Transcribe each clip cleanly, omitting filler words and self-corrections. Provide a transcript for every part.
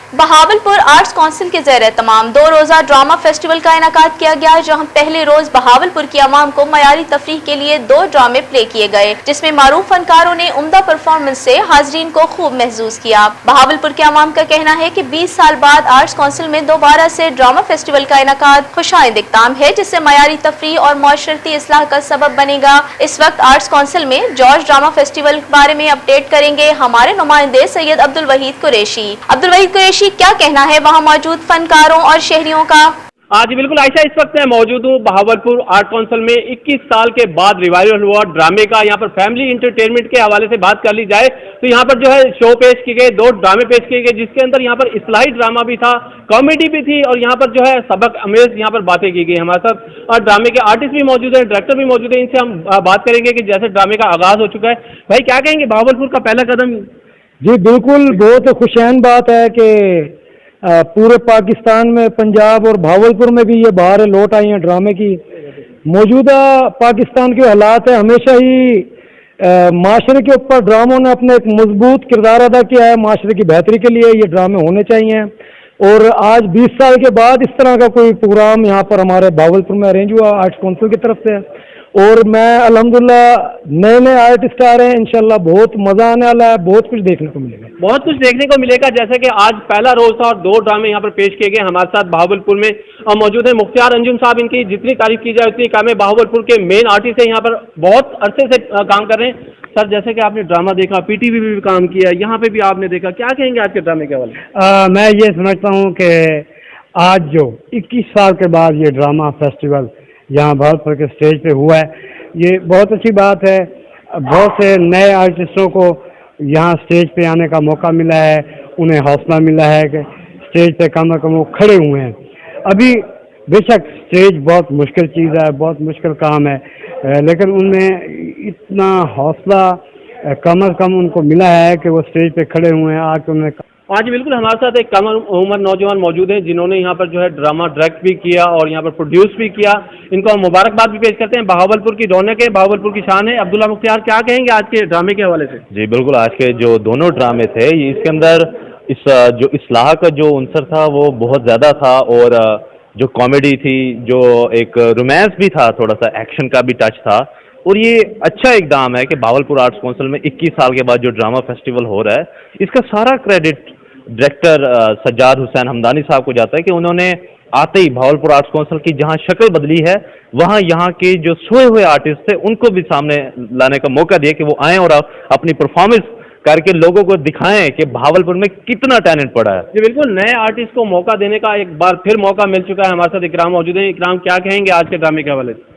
Bahawalpur arts council के ज़ेर तमाम 2 रोज़ा ड्रामा फेस्टिवल का इनेकाद किया गया, जहां पहले रोज बहावलपुर की आवाम को मयारी तफरीह के लिए 2 ड्रामे प्ले किए गए, जिसमें मारूफ फनकारों ने उम्दा परफॉर्मेंस से हाजरीन को खूब महसूस किया। बहावलपुर के आवाम का कहना है कि 20 साल बाद आर्ट्स काउंसिल में दोबारा से ड्रामा फेस्टिवल का इनेकाद खुशाइंद इक़दाम है, जिससे मयारी तफरीह और मुआशरती इस्लाह का सबब बनेगा। इस वक्त आर्ट्स काउंसिल में जॉर्ज ड्रामा फेस्टिवल के बारे में अपडेट करेंगे हमारे नुमाइंदे सैयद अब्दुल वहीद कुरैशी। क्या कहना है वहां मौजूद फनकारों और शहरियों का? जी बिल्कुल आयशा, इस वक्त मैं मौजूद हूँ बहावलपुर आर्ट काउंसिल में। 21 साल के बाद रिवाइवल हुआ ड्रामे का। यहाँ पर फैमिली इंटरटेनमेंट के हवाले से बात कर ली जाए तो यहाँ पर जो है शो पेश किए गए, 2 ड्रामे पेश किए गए, जिसके अंदर यहाँ पर इस्लाही ड्रामा भी था, कॉमेडी भी थी और यहाँ पर जो है सबक अमेज यहाँ पर बातें की गई। हमारे साथ और ड्रामे के आर्टिस्ट भी मौजूद हैं, डायरेक्टर भी मौजूद है। इनसे हम बात करेंगे कि जैसे ड्रामे का आगाज हो चुका है, भाई क्या कहेंगे बहावलपुर का पहला कदम? जी बिल्कुल, बहुत खुशैन बात है कि पूरे पाकिस्तान में पंजाब और भावलपुर में भी ये बाहर लौट आई हैं ड्रामे की। मौजूदा पाकिस्तान के हालात है, हमेशा ही माशरे के ऊपर ड्रामों ने अपने एक मजबूत किरदार अदा किया है। माशरे की बेहतरी के लिए ये ड्रामे होने चाहिए और आज 20 साल के बाद इस तरह का कोई प्रोग्राम यहाँ पर हमारे भावलपुर में अरेंज हुआ आर्ट्स काउंसिल की तरफ से। और मैं अल्हम्दुलिल्लाह नए आर्टिस्ट आ रहे हैं, इंशाल्लाह बहुत मजा आने वाला है, बहुत कुछ देखने को मिलेगा। बहुत कुछ देखने को मिलेगा। जैसे कि आज पहला रोज था और 2 ड्रामे यहाँ पर पेश किए गए। हमारे साथ बहावलपुर में मौजूद है मुख्तियार अंजुम साहब। इनकी जितनी तारीफ की जाए उतनी कम है। बहावलपुर के मेन आर्टिस्ट है, यहाँ पर बहुत अरसे से काम कर रहे हैं। सर जैसे कि आपने ड्रामा देखा, पीटीवी भी काम किया, यहाँ पे भी आपने देखा, क्या कहेंगे आज के ड्रामे के हवाले? मैं ये समझता हूँ कि आज जो 21 साल के बाद ये ड्रामा फेस्टिवल यहाँ भावलपुर के स्टेज पे हुआ है, ये बहुत अच्छी बात है। बहुत से नए आर्टिस्टों को यहाँ स्टेज पे आने का मौका मिला है, उन्हें हौसला मिला है कि स्टेज पे कम से कम वो खड़े हुए हैं। अभी बेशक स्टेज बहुत मुश्किल चीज़ है, बहुत मुश्किल काम है, लेकिन उनमें इतना हौसला कम से कम उनको मिला है कि वो स्टेज पे खड़े हुए हैं। आके उन्हें जी बिल्कुल, हमारे साथ एक कम उम्र नौजवान मौजूद हैं जिन्होंने यहाँ पर जो है ड्रामा डायरेक्ट भी किया और यहाँ पर प्रोड्यूस भी किया। इनको हम मुबारकबाद भी पेश करते हैं। बहावलपुर की रौनक है, बहावलपुर की शान है। अब्दुल्ला मुख्तियार, क्या कहेंगे आज के ड्रामे के हवाले से? जी बिल्कुल, आज के जो दोनों ड्रामे थे इसके अंदर जो इस्लाह का जो अंसर था वो बहुत ज़्यादा था और जो कॉमेडी थी, जो एक रोमांस भी था, थोड़ा सा एक्शन का भी टच था। और ये अच्छा इकदाम है कि बहावलपुर आर्ट्स काउंसिल में 21 साल के बाद जो ड्रामा फेस्टिवल हो रहा है, इसका सारा क्रेडिट डायरेक्टर सज्जाद हुसैन हमदानी साहब को जाता है कि उन्होंने आते ही बहावलपुर आर्ट्स काउंसिल की जहां शक्ल बदली है, वहां यहाँ के जो सोए हुए आर्टिस्ट थे उनको भी सामने लाने का मौका दिया कि वो आएँ और अपनी परफॉर्मेंस करके लोगों को दिखाएं कि बहावलपुर में कितना टैलेंट पड़ा है। जी बिल्कुल, नए आर्टिस्ट को मौका देने का एक बार फिर मौका मिल चुका है। हमारे साथ इकराम मौजूद है। इकराम, क्या कहेंगे आज के ड्रामे के हवाले से?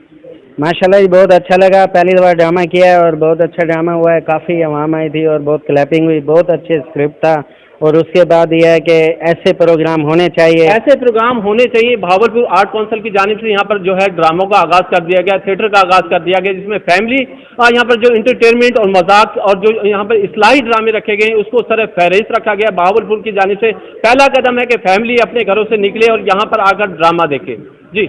माशाल्लाह जी, बहुत अच्छा लगा। पहली दफ़ा ड्रामा किया है और बहुत अच्छा ड्रामा हुआ है। काफ़ी आवाम आई थी और बहुत क्लैपिंग हुई। बहुत अच्छे स्क्रिप्ट था और उसके बाद यह है कि ऐसे प्रोग्राम होने चाहिए, ऐसे प्रोग्राम होने चाहिए। बहावलपुर आर्ट काउंसिल की जानिब से यहाँ पर जो है ड्रामों का आगाज कर दिया गया, थिएटर का आगाज कर दिया गया, जिसमें फैमिली यहाँ पर जो इंटरटेनमेंट और मजाक और जो यहाँ पर इस्लाही ड्रामे रखे गए उसको सर फहरिस्त रखा गया। बहावलपुर की जानिब से पहला कदम है कि फैमिली अपने घरों से निकले और यहाँ पर आकर ड्रामा देखे। जी।